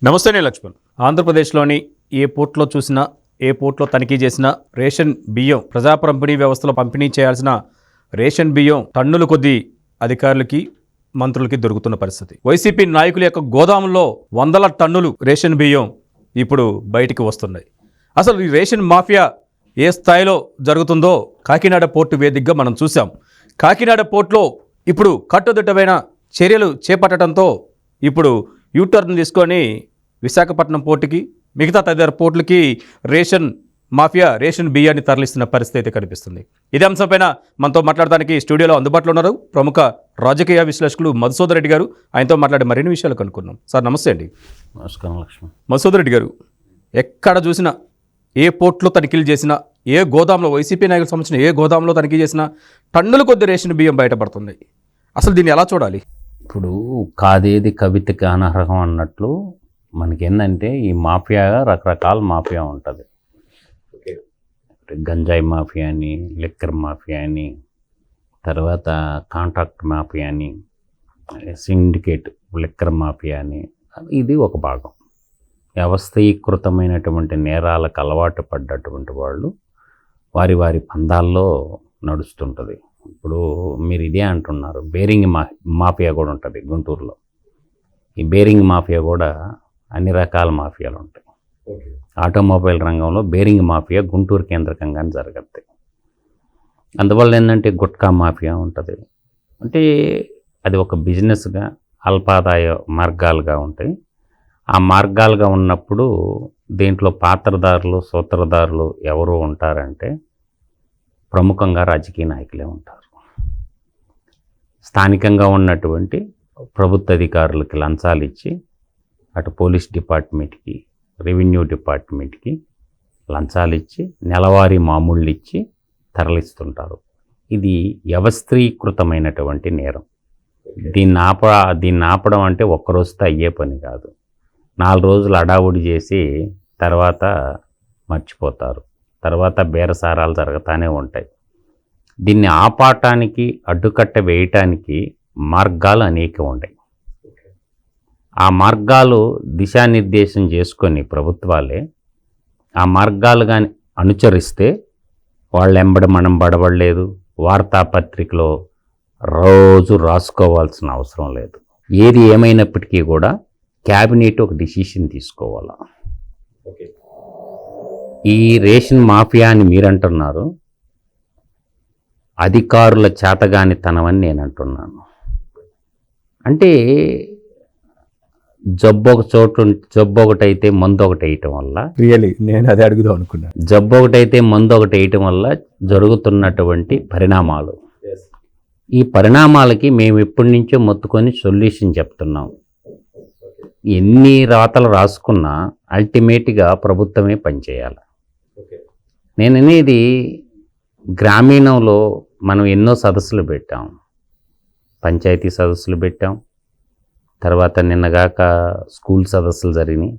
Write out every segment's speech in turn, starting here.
నమస్తే, నేను లక్ష్మణ్. ఆంధ్రప్రదేశ్లోని ఏ పోర్ట్లో చూసినా, ఏ పోర్ట్లో తనిఖీ చేసినా రేషన్ బియ్యం ప్రజా పంపిణీ వ్యవస్థలో పంపిణీ చేయాల్సిన రేషన్ బియ్యం టన్నుల కొద్దీ అధికారులకి, మంత్రులకి దొరుకుతున్న పరిస్థితి. వైసీపీ నాయకుల యొక్క గోదాముల్లో వందల టన్నులు రేషన్ బియ్యం ఇప్పుడు బయటికి వస్తున్నాయి. అసలు ఈ రేషన్ మాఫియా ఏ స్థాయిలో జరుగుతుందో కాకినాడ పోర్టు వేదికగా మనం చూసాం. కాకినాడ పోర్టులో ఇప్పుడు కట్టుదిట్టమైన చర్యలు చేపట్టడంతో ఇప్పుడు యూటర్న్ తీసుకొని విశాఖపట్నం పోర్టుకి, మిగతా తదితర పోర్టులకి రేషన్ మాఫియా రేషన్ బియ్యాన్ని తరలిస్తున్న పరిస్థితి అయితే కనిపిస్తుంది. ఇదే అంశంపైన మనతో మాట్లాడడానికి స్టూడియోలో అందుబాటులో ఉన్నారు ప్రముఖ రాజకీయ విశ్లేషకులు మధుసూదన్ రెడ్డి గారు. ఆయనతో మాట్లాడే మరిన్ని విషయాలు కనుక్కున్నాం. సార్ నమస్తే అండి. నమస్కారం లక్ష్మణ్. మధుసూదన్ రెడ్డి గారు, ఎక్కడ చూసినా, ఏ పోర్టులో తనిఖీలు చేసినా, ఏ గోదాంలో వైసీపీ నాయకులకు సంబంధించిన ఏ గోదాంలో తనిఖీ చేసినా టన్నుల కొద్ది రేషన్ బియ్యం బయటపడుతుంది. అసలు దీన్ని ఎలా చూడాలి? ఇప్పుడు కాదేది కవితకి అనర్హం అన్నట్లు మనకేందంటే ఈ మాఫియా రకరకాల మాఫియా ఉంటుంది. గంజాయి మాఫియా అని, లిక్కర్ మాఫియా అని, తర్వాత కాంట్రాక్ట్ మాఫియా అని, సిండికేట్ లిక్కర్ మాఫియా అని, ఇది ఒక భాగం. వ్యవస్థీకృతమైనటువంటి నేరాలకు అలవాటు పడ్డటువంటి వాళ్ళు వారి వారి పందాల్లో నడుస్తుంటుంది. ఇప్పుడు మీరు ఇదే అంటున్నారు, బేరింగ్ మాఫియా కూడా ఉంటుంది గుంటూరులో. ఈ బేరింగ్ మాఫియా కూడా అన్ని రకాల మాఫియాలు ఉంటాయి. ఆటోమొబైల్ రంగంలో బేరింగ్ మాఫియా గుంటూరు కేంద్రకంగానే జరుగుతాయి. అందువల్ల ఏంటంటే గుట్కా మాఫియా ఉంటుంది. అంటే అది ఒక బిజినెస్గా అల్పాదాయ మార్గాలుగా ఉంటాయి. ఆ మార్గాలుగా ఉన్నప్పుడు దీంట్లో పాత్రదారులు, సూత్రధారులు ఎవరు ఉంటారంటే ప్రముఖంగా రాజకీయ నాయకులే ఉంటారు. స్థానికంగా ఉన్నటువంటి ప్రభుత్వ అధికారులకి లంచాలు ఇచ్చి, అటు పోలీస్ డిపార్ట్మెంట్కి, రెవెన్యూ డిపార్ట్మెంట్కి లంచాలు ఇచ్చి, నెలవారీ మామూళ్ళు ఇచ్చి తరలిస్తుంటారు. ఇది వ్యవస్థీకృతమైనటువంటి నేరం. దీన్ని ఆపడం అంటే ఒక్కరోజుతో అయ్యే పని కాదు. 4 రోజులు అడావుడి చేసి తర్వాత మర్చిపోతారు. తర్వాత బేరసారాలు జరుగుతూనే ఉంటాయి. దీన్ని ఆపటానికి, అడ్డుకట్ట వేయటానికి మార్గాలు అనేకం ఉన్నాయి. ఆ మార్గాలు దిశానిర్దేశం చేసుకొని ప్రభుత్వాలే ఆ మార్గాలు కానీ అనుసరిస్తే వాళ్ళెంబడి మనం పడబడలేదు, వార్తాపత్రికలో రోజు రాసుకోవాల్సిన అవసరం లేదు. ఏది ఏమైనప్పటికీ కూడా క్యాబినెట్ ఒక డిసిషన్ తీసుకోవాలా. ఈ రేషన్ మాఫియా అని మీరంటున్నారు, అధికారుల చేతగానితనమని నేను అంటున్నాను. అంటే జబ్బు ఒకటైతే మందు ఒకటి వేయటం వల్ల, రియలీ నేను అదే అడుగుదాం అనుకున్నాను. జబ్బు ఒకటైతే మందు ఒకటి వేయటం వల్ల జరుగుతున్నటువంటి పరిణామాలు, ఈ పరిణామాలకి మేము ఎప్పటి నుంచో మొత్తుకొని సొల్యూషన్ చెప్తున్నాం. ఎన్ని రాతలు రాసుకున్నా అల్టిమేట్గా ప్రభుత్వమే పనిచేయాలి. నేను అనేది గ్రామీణంలో మనం ఎన్నో సదస్సులు పెట్టాం, పంచాయతీ సదస్సులు పెట్టాం, తర్వాత నిన్నగాక స్కూల్ సదస్సులు జరిగినాయి,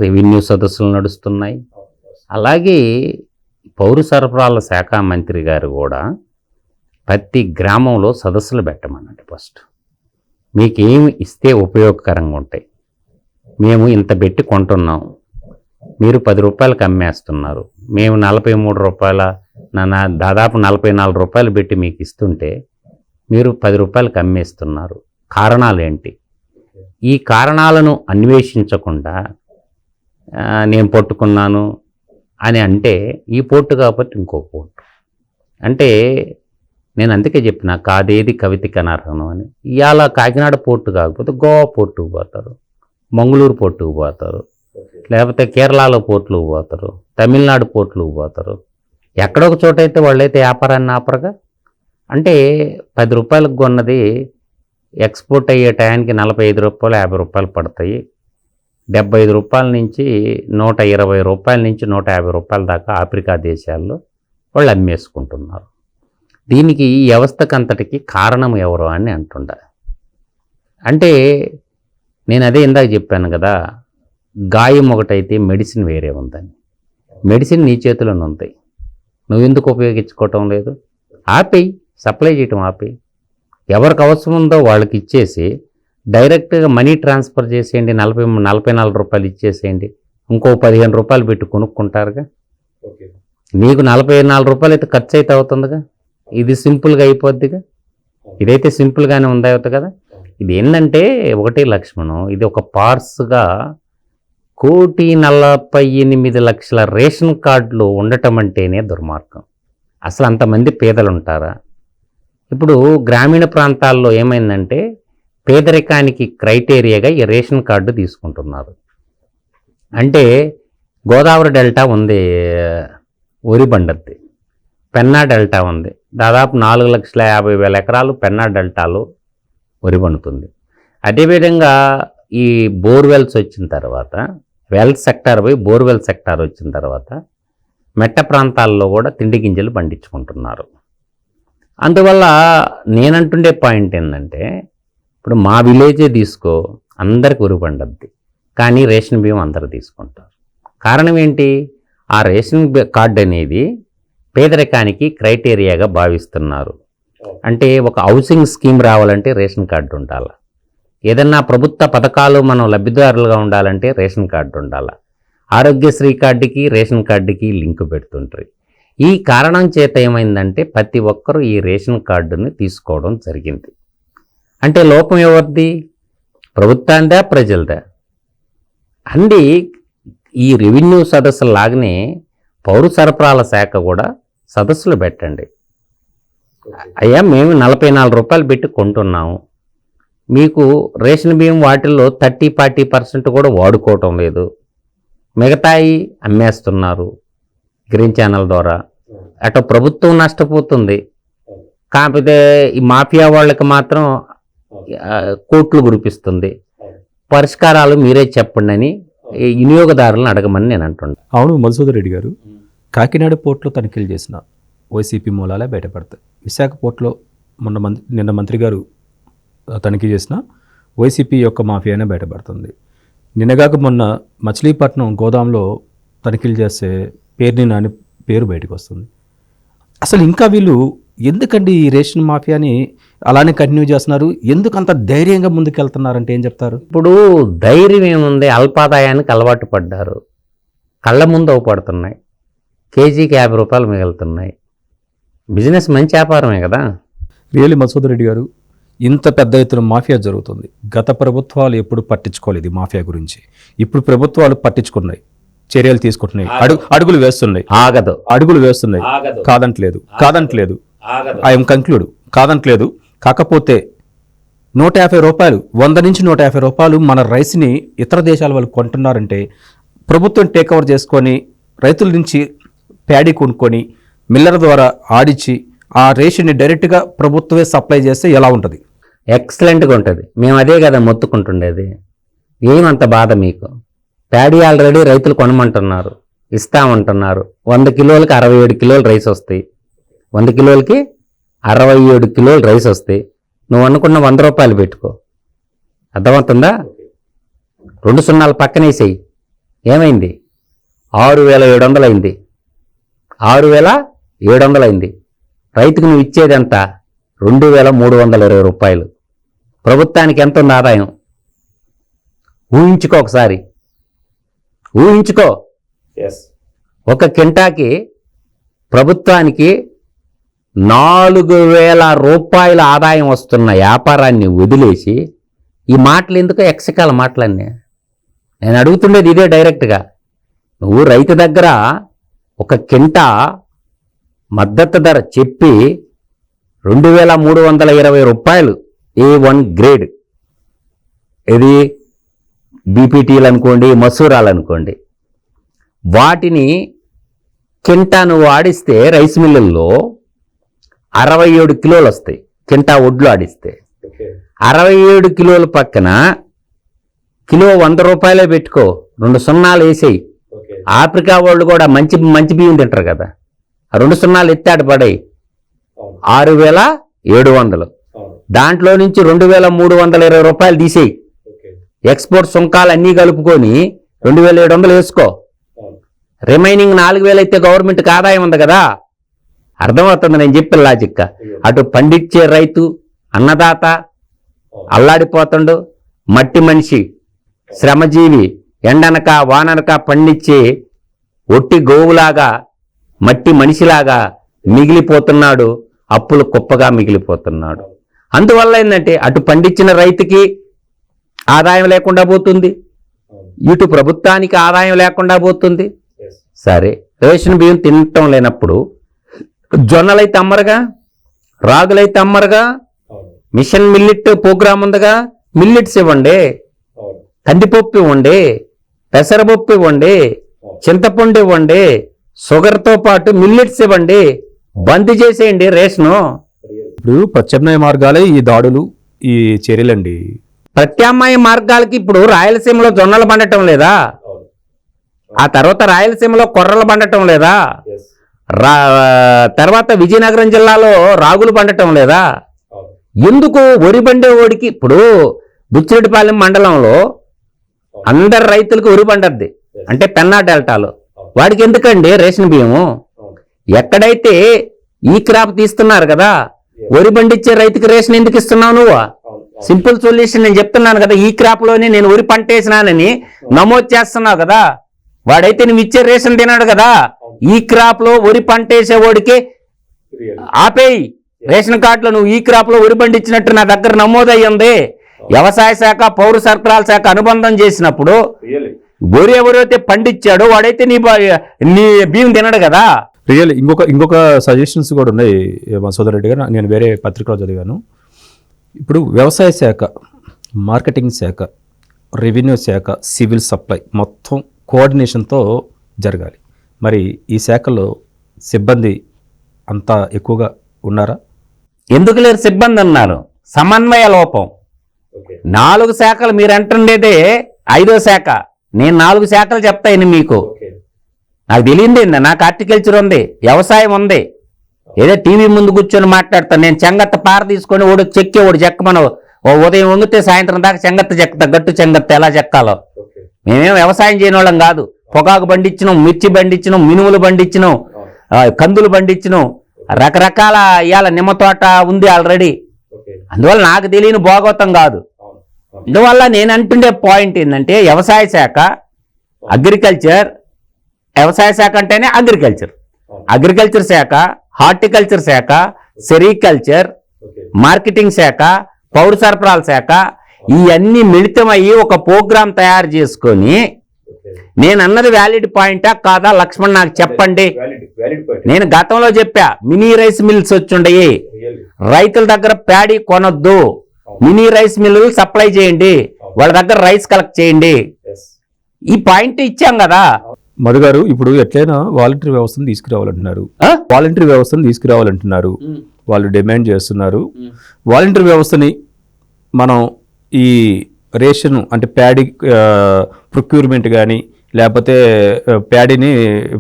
రెవెన్యూ సదస్సులు నడుస్తున్నాయి. అలాగే పౌర సరఫరాల శాఖ మంత్రి గారు కూడా ప్రతి గ్రామంలో సదస్సులు పెట్టమన్నట్టు. ఫస్ట్ మీకేమి ఇస్తే ఉపయోగకరంగా ఉంటాయి, మేము ఇంత పెట్టి కొంటున్నాం, మీరు 10 రూపాయలకు అమ్మేస్తున్నారు, మేము 43 రూపాయల దాదాపు 44 రూపాయలు పెట్టి మీకు ఇస్తుంటే మీరు 10 రూపాయలకు అమ్మేస్తున్నారు. కారణాలు ఏంటి? ఈ కారణాలను అన్వేషించకుండా నేను పట్టుకున్నాను అని అంటే ఈ పోర్టు కాబట్టి ఇంకో పోర్టు అంటే, నేను అందుకే చెప్పిన కాదేది కవితకి అనర్హం అని. ఇవాళ కాకినాడ పోర్టు కాకపోతే గోవా పోర్టుకు పోతారు, మంగళూరు పోర్టుకు పోతారు, లేకపోతే కేరళలో పోర్టులకు పోతారు, తమిళనాడు పోర్టులకు పోతారు. ఎక్కడొక చోట అయితే వాళ్ళైతే వ్యాపారాన్ని ఆపరగా. అంటే 10 రూపాయలకు కొన్నది ఎక్స్పోర్ట్ అయ్యే టయానికి 45 రూపాయలు 50 రూపాయలు పడతాయి. 75 రూపాయల నుంచి 120 రూపాయల నుంచి 150 రూపాయల దాకా ఆఫ్రికా దేశాల్లో వాళ్ళు అమ్మేసుకుంటున్నారు. దీనికి ఈ వ్యవస్థకంతటికి కారణం ఎవరు అని అంటుండ. అంటే నేను అదే ఇందాక చెప్పాను కదా, గాయం ఒకటైతే మెడిసిన్ వేరే ఉందని. మెడిసిన్ నీ చేతిలోనే ఉంది, నువ్వెందుకు ఉపయోగించుకోవటం లేదు? ఆపేయి, సప్లై చేయటం ఆపేయి. ఎవరికి అవసరం ఉందో వాళ్ళకి ఇచ్చేసి డైరెక్ట్గా మనీ ట్రాన్స్ఫర్ చేసేయండి, 44 రూపాయలు ఇచ్చేసేయండి, ఇంకో 15 రూపాయలు పెట్టి కొనుక్కుంటారుగా. నీకు 44 రూపాయలు అయితే ఖర్చు అయితే అవుతుందిగా, ఇది సింపుల్గా అయిపోద్దిగా. ఇదైతే సింపుల్గానే ఉంది అవుతుంది కదా. ఇది ఏంటంటే ఒకటి లక్ష్మణం, ఇది ఒక పార్స్గా 1,48,00,000 రేషన్ కార్డులు ఉండటం అంటేనే దుర్మార్గం. అసలు అంతమంది పేదలు ఉంటారా? ఇప్పుడు గ్రామీణ ప్రాంతాల్లో ఏమైందంటే పేదరికానికి క్రైటీరియాగా ఈ రేషన్ కార్డు తీసుకుంటున్నారు. అంటే గోదావరి డెల్టా ఉంది, వరి బండద్ది, పెన్నా డెల్టా ఉంది, దాదాపు 4,50,000 ఎకరాలు పెన్నా డెల్టాలో వరి పండుతుంది. అదేవిధంగా ఈ బోర్వెల్స్ వచ్చిన తర్వాత, వెల్ సెక్టార్ పోయి బోర్వెల్ సెక్టార్ వచ్చిన తర్వాత మెట్ట ప్రాంతాల్లో కూడా తిండి గింజలు పండించుకుంటున్నారు. అందువల్ల నేనంటుండే పాయింట్ ఏంటంటే, ఇప్పుడు మా విలేజే తీసుకో, అందరికి వరి పండద్ది, కానీ రేషన్ బియ్యం అందరూ తీసుకుంటారు. కారణం ఏంటి? ఆ రేషన్ కార్డు అనేది పేదరికానికి క్రైటీరియాగా భావిస్తున్నారు. అంటే ఒక హౌసింగ్ స్కీమ్ రావాలంటే రేషన్ కార్డు ఉండాలి, ఏదన్నా ప్రభుత్వ పథకాలు మనం లబ్ధిదారులుగా ఉండాలంటే రేషన్ కార్డు ఉండాలి. ఆరోగ్యశ్రీ కార్డుకి రేషన్ కార్డుకి లింక్ పెడుతుంటారు. ఈ కారణం చేత ఏమైందంటే ప్రతి ఒక్కరూ ఈ రేషన్ కార్డుని తీసుకోవడం జరిగింది. అంటే లోపం ఎవరిది? ప్రభుత్వాందా, ప్రజలదా? అండి ఈ రెవెన్యూ సదస్సులు లాగానే పౌర సరఫరాల శాఖ కూడా సదస్సులు పెట్టండి. అయ్యా మేము 44 రూపాయలు పెట్టి కొంటున్నాము, మీకు రేషన్ బియ్యం వాటిల్లో 30-40% కూడా వాడుకోవటం లేదు, మిగతాయి అమ్మేస్తున్నారు గ్రీన్ ఛానల్ ద్వారా. అటు ప్రభుత్వం నష్టపోతుంది, కాకపోతే ఈ మాఫియా వాళ్ళకి మాత్రం కోట్లు కురిపిస్తుంది. పరిష్కారాలు మీరే చెప్పండి అని వినియోగదారులను అడగమని నేను అంటున్నాను. అవును మధుసూదన్ రెడ్డి గారు, కాకినాడ పోర్టులో తనిఖీలు చేసిన వైసీపీ మూలాలే బయటపడతాయి. విశాఖ పోర్టులో నిన్న మంత్రి గారు తనిఖీ చేసిన వైసీపీ యొక్క మాఫియానే బయటపడుతుంది. నిన్నగాక మొన్న మచిలీపట్నం గోదాంలో తనిఖీలు చేస్తే పేరుని నాని పేరు బయటకు వస్తుంది. అసలు ఇంకా వీళ్ళు ఎందుకండి ఈ రేషన్ మాఫియాని అలానే కంటిన్యూ చేస్తున్నారు? ఎందుకు అంత ధైర్యంగా ముందుకెళ్తున్నారంటే ఏం చెప్తారు? ఇప్పుడు ధైర్యం ఏముంది? అల్పాదాయానికి అలవాటు పడ్డారు, కళ్ళ ముందు అవపడుతున్నాయి, కేజీకి 50 రూపాయలు మిగులుతున్నాయి. బిజినెస్ మంచి వ్యాపారమే కదా. రియల్లీ మధుసూదన్ రెడ్డి గారు, ఇంత పెద్ద ఎత్తున మాఫియా జరుగుతుంది. గత ప్రభుత్వాలు ఎప్పుడు పట్టించుకోలేదు ఈ మాఫియా గురించి. ఇప్పుడు ప్రభుత్వాలు పట్టించుకున్నాయి, చర్యలు తీసుకుంటున్నాయి, అడుగులు వేస్తున్నాయి. అడుగులు వేస్తున్నాయి, కాదంటలేదు. I'm conclude, కాదంటలేదు. కాకపోతే 150 రూపాయలు, 100 నుంచి 150 రూపాయలు మన రైస్ని ఇతర దేశాల వాళ్ళు కొంటున్నారంటే ప్రభుత్వం టేక్ ఓవర్ చేసుకొని రైతుల నుంచి ప్యాడీ కొనుక్కొని మిల్లర్ ద్వారా ఆడిచి ఆ రేషన్ని డైరెక్ట్గా ప్రభుత్వమే సప్లై చేస్తే ఎలా ఉంటుంది? ఎక్సలెంట్గా ఉంటుంది. మేము అదే కదా మొత్తుకుంటుండేది. ఏమంత బాధ మీకు? ప్యాడీ ఆల్రెడీ రైతులు కొనమంటున్నారు, ఇస్తామంటున్నారు. 100 కిలోలకి 67 కిలోలు రైస్ వస్తాయి, 100 కిలోలకి 67 కిలోలు రైస్ వస్తాయి. నువ్వు అనుకున్న 100 రూపాయలు పెట్టుకో, అర్థమవుతుందా? 2 సున్నాలు పక్కనేసేయి, ఏమైంది? 6,700 అయింది, 6,700 అయింది. రైతుకు నువ్వు ఇచ్చేది ఎంత? 2,320 రూపాయలు. ప్రభుత్వానికి ఎంత ఉంది ఆదాయం? ఊహించుకో ఒకసారి, ఊహించుకో. ఒక కింటాకి ప్రభుత్వానికి 4,000 రూపాయల ఆదాయం వస్తున్న వ్యాపారాన్ని వదిలేసి ఈ మాటలు ఎందుకు? ఎక్సకాల మాటలన్నీ నేను అడుగుతుండేది ఇదే డైరెక్ట్గా. నువ్వు రైతు దగ్గర ఒక కింటా మద్దతు ధర చెప్పి 2,320 రూపాయలు A1 గ్రేడ్, ఇది బీపీటీలు అనుకోండి, మసూరాలు అనుకోండి, వాటిని కింటా నువ్వు ఆడిస్తే రైస్ మిల్లుల్లో 67 కిలోలు వస్తాయి. కింటా ఒడ్లు ఆడిస్తే 67 కిలోల పక్కన కిలో 100 రూపాయలే పెట్టుకో, 2 సున్నాలు వేసేయి. ఆఫ్రికా వాళ్ళు కూడా మంచి బియ్యం తింటారు కదా, 2 సున్నాలు ఎత్తాడు పడాయి, 6,700. దాంట్లో నుంచి 2,320 రూపాయలు తీసేయి. ఎక్స్పోర్ట్ సుంకాలు అన్నీ కలుపుకొని 2,700 వేసుకో. రిమైనింగ్ 4,000 అయితే గవర్నమెంట్కి ఆదాయం ఉంది కదా. అర్థమవుతుంది నేను చెప్పిన లాజిక్. అటు పండించే రైతు, అన్నదాత అల్లాడిపోతుండు, మట్టి మనిషి, శ్రమజీవి, ఎండనక వాననక పండించి ఒట్టి గోవులాగా మట్టి మనిషిలాగా మిగిలిపోతున్నాడు, అప్పులు కుప్పగా మిగిలిపోతున్నాడు. అందువల్ల ఏంటంటే అటు పండించిన రైతుకి ఆదాయం లేకుండా పోతుంది, ఇటు ప్రభుత్వానికి ఆదాయం లేకుండా పోతుంది. సరే, రేషన్ బియ్యం తినటం లేనప్పుడు జొన్నలైతే అమ్మరుగా, రాగులైతే అమ్మరుగా, మిషన్ మిల్లెట్ ప్రోగ్రాం ఉందిగా, మిల్లెట్స్ ఇవ్వండి, కందిపప్పు ఇవ్వండి, పెసరపప్పు ఇవ్వండి, చింతపండు ఇవ్వండి, షుగర్తో పాటు మిల్లెట్స్ ఇవ్వండి, బంద్ చేసేయండి రేషను. ఇప్పుడు ప్రత్యామ్నాయ మార్గాలే ఈ దాడులు, ఈ చర్యలండి. ప్రత్యామ్నాయ మార్గాలకి ఇప్పుడు రాయలసీమలో జొన్నలు పండటం లేదా, ఆ తర్వాత రాయలసీమలో కొర్రలు పండటం లేదా, తర్వాత విజయనగరం జిల్లాలో రాగులు పండటం లేదా? ఎందుకు వరి పండేవాడికి ఇప్పుడు బుచ్చిరెడ్డిపాలెం మండలంలో అందరు రైతులకు వరి పండద్ది, అంటే పెన్నా డెల్టాలో, వాడికి ఎందుకండి రేషన్ బియ్యము? ఎక్కడైతే ఈ క్రాప్ తీస్తున్నారు కదా, వరి పండించే రైతుకి రేషన్ ఎందుకు ఇస్తున్నావు నువ్వు? సింపుల్ సొల్యూషన్ నేను చెప్తున్నాను కదా, ఈ క్రాప్ లోనే నేను వరి పంట వేసినానని నమోదు చేస్తున్నావు కదా, వాడైతే నువ్వు ఇచ్చే రేషన్ తినాడు కదా. ఈ క్రాప్ లో వరి పంట వేసేవాడికి ఆపేయి రేషన్ కార్డులో, నువ్వు ఈ క్రాప్ లో వరి పండించినట్టు నా దగ్గర నమోదయ్యింది. వ్యవసాయ శాఖ పౌర సరఫరాల శాఖ అనుబంధం చేసినప్పుడు వరి ఎవరైతే పండించాడో వాడైతే నీ బియ్యం తినడు కదా. రియల్ ఇంకొక సజెషన్స్ కూడా ఉన్నాయి మా సోదరెడ్డి గారు, నేను వేరే పత్రికలో చదివాను. ఇప్పుడు వ్యవసాయ శాఖ, మార్కెటింగ్ శాఖ, రెవెన్యూ శాఖ, సివిల్ సప్లై మొత్తం కోఆర్డినేషన్తో జరగాలి. మరి ఈ శాఖలో సిబ్బంది అంతా ఎక్కువగా ఉన్నారా? ఎందుకు లేరు సిబ్బంది అన్నారు? సమన్వయ లోపం. 4 శాఖలు మీరు అంటుండేదే 5వ శాఖ, నేను 4 శాఖలు చెప్తాను మీకు. నాకు తెలియంది ఏంది, నాకు హార్టికల్చర్ ఉంది, వ్యవసాయం ఉంది, ఏదో టీవీ ముందు కూర్చొని మాట్లాడతాను. నేను చెంగత్త పార తీసుకొని ఓడి చెక్కి ఓడి చెక్కమను, ఓ ఉదయం వంగితే సాయంత్రం దాకా చెంగత్త చెక్కుతా, గట్టు చెంగత్త ఎలా చెక్కాలో. మేమేం వ్యవసాయం చేయని వాళ్ళం కాదు. పొగాకు పండించినాం, మిర్చి పండించినాం, మినుములు పండించినాం, కందులు పండించినాం, రకరకాల ఇవాళ నిమ్మ తోట ఉంది ఆల్రెడీ. అందువల్ల నాకు తెలియని భాగవతం కాదు. అందువల్ల నేను అంటుండే పాయింట్ ఏంటంటే, వ్యవసాయ శాఖ, అగ్రికల్చర్, వ్యవసాయ శాఖ అంటేనే అగ్రికల్చర్ శాఖ, హార్టికల్చర్ శాఖ, సెరికల్చర్, మార్కెటింగ్ శాఖ, పౌర సరఫరాల శాఖ, ఇవన్నీ మిళితమయ్యి ఒక ప్రోగ్రాం తయారు చేసుకొని, నేను అన్నది వ్యాలిడ్ పాయింటా కాదా లక్ష్మణ్ నాకు చెప్పండి. నేను గతంలో చెప్పా, మినీ రైస్ మిల్స్ వచ్చుండయి, రైతుల దగ్గర ప్యాడీ కొనొద్దు, మినీ రైస్ మిల్లులు సప్లై చేయండి, వాళ్ళ దగ్గర రైస్ కలెక్ట్ చేయండి. ఈ పాయింట్ ఇచ్చాం కదా. మధు గారు, ఇప్పుడు ఎట్లయినా వాలంటరీ వ్యవస్థను తీసుకురావాలంటున్నారు, వాళ్ళు డిమాండ్ చేస్తున్నారు. వాలంటరీ వ్యవస్థని మనం ఈ రేషన్ అంటే ప్యాడీ ప్రొక్యూర్మెంట్ కానీ, లేకపోతే ప్యాడీని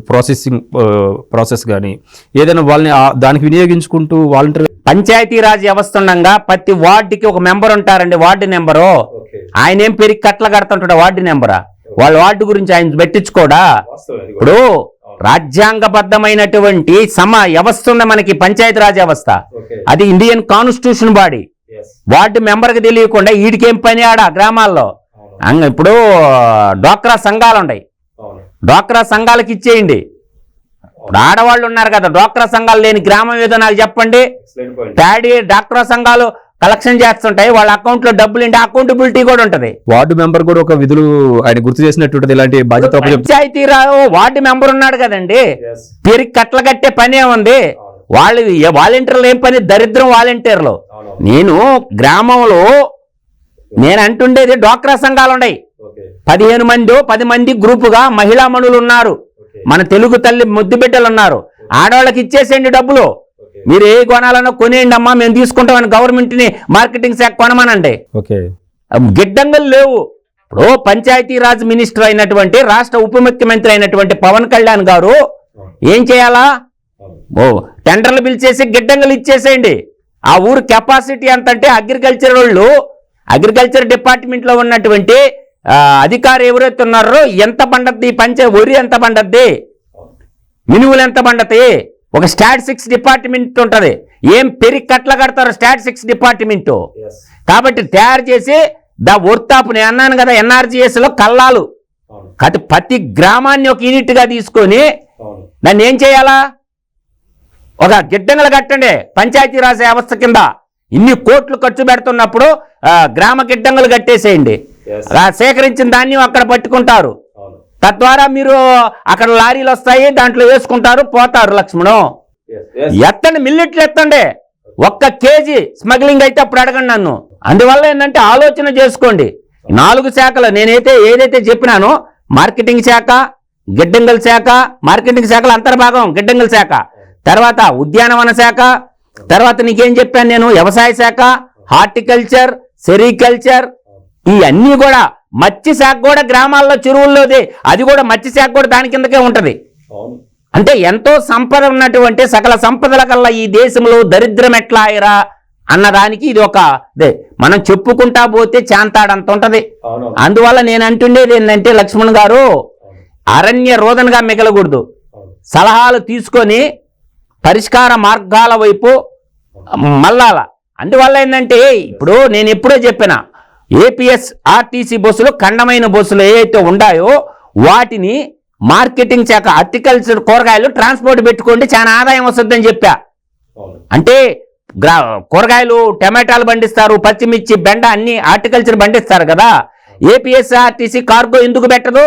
ప్రాసెస్ కానీ ఏదైనా వాళ్ళని దానికి వినియోగించుకుంటూ వాలంటరీ పంచాయతీరాజ్ వ్యవస్థ ఉండగా ప్రతి వార్డుకి ఒక మెంబర్ ఉంటారండి, వార్డు నెంబరు. ఆయన ఏం పెరిగి కట్ల కడుతుంటాడు వార్డు నెంబరా? వాళ్ళ వార్డు గురించి ఆయన పెట్టించుకోడా? ఇప్పుడు రాజ్యాంగబద్ధమైనటువంటి వ్యవస్థ ఉంది మనకి, పంచాయతీరాజ్ వ్యవస్థ. అది ఇండియన్ కాన్స్టిట్యూషన్ బాడీ. వార్డు మెంబర్కి తెలియకుండా వీడికేం పని ఆడ గ్రామాల్లో? ఇప్పుడు డ్వాక్రా సంఘాలు ఉన్నాయి, డ్వాక్రా సంఘాలకు ఇచ్చేయండి. ఇప్పుడు ఆడవాళ్ళు ఉన్నారు కదా, డ్వాక్రా సంఘాలు లేని గ్రామం ఏదో నాకు చెప్పండి. ప్యాడీ డ్వాక్రా సంఘాలు కలెక్షన్ చేస్తుంటాయి, వాళ్ళ అకౌంట్ లో డబ్బులు ఉంటే అకౌంటబిలిటీ కూడా ఉంటది. వార్డు మెంబర్ కూడా ఒక విధులు ఆయన గుర్తు చేసినట్టు ఇలాంటి బాధ్యత. పంచాయతీరావు వార్డు మెంబర్ ఉన్నాడు కదండి, పెరిగి కట్ల కట్టే పనే ఉంది. వాళ్ళు వాలంటీర్లు ఏం పని? దరిద్రం వాలంటీర్లు. నేను గ్రామంలో నేను అంటుండేది, డ్వాక్రా సంఘాలు ఉన్నాయి, 15 మంది 10 మంది గ్రూపుగా మహిళా మనులు ఉన్నారు, మన తెలుగు తల్లి ముద్దు బిడ్డలు ఉన్నారు. ఆడవాళ్ళకి ఇచ్చేసేయండి డబ్బులు, మీరు ఏ కొనాలన్నా కొనేయండి అమ్మా, మేము తీసుకుంటామని గవర్నమెంట్ ని మార్కెటింగ్ శాఖ కొనమనండి. గిడ్డంగులు లేవు. ఇప్పుడు పంచాయతీరాజ్ మినిస్టర్ అయినటువంటి, రాష్ట్ర ఉప ముఖ్యమంత్రి అయినటువంటి పవన్ కళ్యాణ్ గారు ఏం చేయాలా? టెండర్లు పిలిచేసి గిడ్డంగులు ఇచ్చేసేయండి. ఆ ఊరు కెపాసిటీ ఎంత అంటే, అగ్రికల్చర్ వాళ్ళు, అగ్రికల్చర్ డిపార్ట్మెంట్ లో ఉన్నటువంటి అధికారి ఎవరైతే ఉన్నారో, ఎంత పండద్ది వరి ఎంత పండద్ది, మినువులు ఎంత పండతాయి, ఒక స్టాటిస్టిక్స్ డిపార్ట్మెంట్ ఉంటది. ఏం పెరిగి కట్ల కడతారు స్టాటిస్టిక్స్ డిపార్ట్మెంట్. కాబట్టి తయారు చేసి ద వర్తాపు నేను అన్నాను కదా ఎన్ఆర్జీఎస్లో కల్లాలు ప్రతి గ్రామాన్ని ఒక యూనిట్గా తీసుకొని నన్ను ఏం చేయాలా, ఒక గిడ్డంగులు కట్టండి పంచాయతీరాజ్ వ్యవస్థ కింద. ఇన్ని కోట్లు ఖర్చు పెడుతున్నప్పుడు గ్రామ గిడ్డంగులు కట్టేసేయండి. సేకరించిన ధాన్యం అక్కడ పట్టుకుంటారు. తద్వారా మీరు అక్కడ లారీలు వస్తాయి, దాంట్లో వేసుకుంటారు, పోతారు. లక్ష్మణం ఎత్తండి, మిల్లెట్లు ఎత్తండి. 1 కేజీ స్మగ్లింగ్ అయితే అప్పుడు అడగండి నన్ను. అందువల్ల ఏంటంటే ఆలోచన చేసుకోండి. 4 శాఖలు ఏదైతే చెప్పినానో, మార్కెటింగ్ శాఖ, గిడ్డంగుల శాఖ, మార్కెటింగ్ శాఖల అంతర్భాగం గిడ్డంగుల శాఖ, తర్వాత ఉద్యానవన శాఖ, తర్వాత నీకేం చెప్పాను నేను, వ్యవసాయ శాఖ, హార్టికల్చర్, సెరికల్చర్, ఇవన్నీ కూడా. మత్స్య శాఖ కూడా గ్రామాల్లో చెరువుల్లోది, అది కూడా మత్స్య శాఖ కూడా దాని కిందకే ఉంటది. అంటే ఎంతో సంపద ఉన్నటువంటి సకల సంపదల కల్లా ఈ దేశంలో దరిద్రం ఎట్లా ఆయరా అన్నదానికి ఇది ఒక మనం చెప్పుకుంటా పోతే చాంతాడంత ఉంటది. అందువల్ల నేను అంటుండేది ఏంటంటే లక్ష్మణ్ గారు, అరణ్య రోదనగా మిగలకూడదు. సలహాలు తీసుకొని పరిష్కార మార్గాల వైపు మళ్ళాల. అందువల్ల ఏంటంటే ఇప్పుడు నేను ఎప్పుడో చెప్పిన, ఏపీఎస్ ఆర్టీసీ బస్సులు ఖండమైన బస్సులు ఏవైతే ఉన్నాయో వాటిని మార్కెటింగ్ శాఖ, హార్టికల్చర్, కూరగాయలు ట్రాన్స్పోర్ట్ పెట్టుకోండి, చాలా ఆదాయం వస్తుందని చెప్పా. అంటే కూరగాయలు, టమాటాలు పండిస్తారు, పచ్చిమిర్చి, బెండ అన్ని హార్టికల్చర్ పండిస్తారు కదా. ఏపీఎస్ఆర్టీసీ కార్గో ఎందుకు పెట్టదు?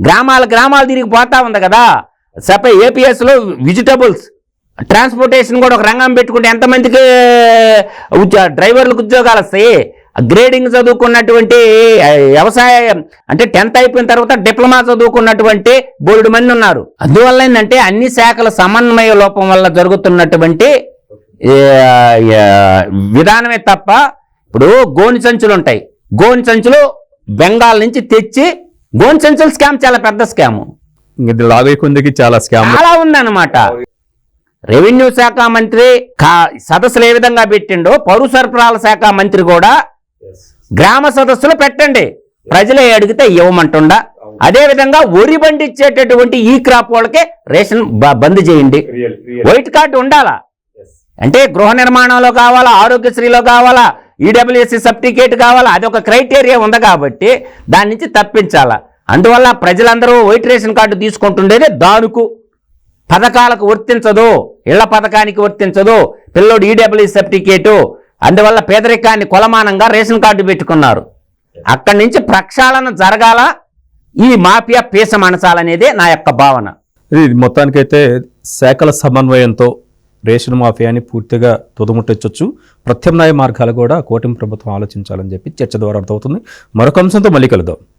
గ్రామాలు తిరిగి పోతా ఉంది కదా. ఏపీఎస్లో వెజిటబుల్స్ ట్రాన్స్పోర్టేషన్ కూడా ఒక రంగం పెట్టుకుంటే ఎంతమందికి డ్రైవర్లకు ఉద్యోగాలు వస్తాయి? గ్రేడింగ్ చదువుకున్నటువంటి వ్యవసాయం అంటే 10th అయిపోయిన తర్వాత డిప్లొమా చదువుకున్నటువంటి బోల్డ్ మంది ఉన్నారు. అందువల్ల ఏంటంటే అన్ని శాఖల సమన్వయ లోపం వల్ల జరుగుతున్నటువంటి విధానమే తప్ప, ఇప్పుడు గోని సంచులు ఉంటాయి, గోని సంచులు బెంగాల్ నుంచి తెచ్చి, గోని సంచుల స్కామ్ చాలా పెద్ద స్కాము, చాలా ఉందన్నమాట. రెవెన్యూ శాఖ మంత్రి సదస్సులు ఏ విధంగా పెట్టిండో, పౌర సరఫరాల శాఖ మంత్రి కూడా గ్రామ సదస్సులు పెట్టండి, ప్రజలే అడిగితే ఇవ్వమంటుండా. అదే విధంగా వరి పండించేటటువంటి ఈ క్రాప్ వాళ్ళకే రేషన్ బంద్ చేయండి. వైట్ కార్డు ఉండాలా, అంటే గృహ నిర్మాణంలో కావాలా, ఆరోగ్యశ్రీలో కావాలా, ఈడబ్ల్యూఎస్సీ సర్టిఫికేట్ కావాలా, అదొక క్రైటీరియా ఉంది కాబట్టి దాని నుంచి తప్పించాలా. అందువల్ల ప్రజలందరూ వైట్ రేషన్ కార్డు తీసుకుంటుండేది దానికి పథకాలకు వర్తించదు, ఇళ్ల పథకానికి వర్తించదు, పిల్లోడు ఈడబ్ల్యూఎస్సీ సర్టిఫికేటు. అందువల్ల పేదరికాన్ని కొలమానంగా రేషన్ కార్డు పెట్టుకున్నారు. అక్కడి నుంచి ప్రక్షాళన జరగాల, ఈ మాఫియా పీస మనసాలనేదే నా యొక్క భావన. ఇది మొత్తానికైతే శాఖల సమన్వయంతో రేషన్ మాఫియాని పూర్తిగా తుదముట్టొచ్చు. ప్రత్యామ్నాయ మార్గాలు కూడా కూటమి ప్రభుత్వం ఆలోచించాలని చెప్పి చర్చ ద్వారా అర్థమవుతుంది. మరొక అంశంతో మళ్ళీ కలుద్దాం.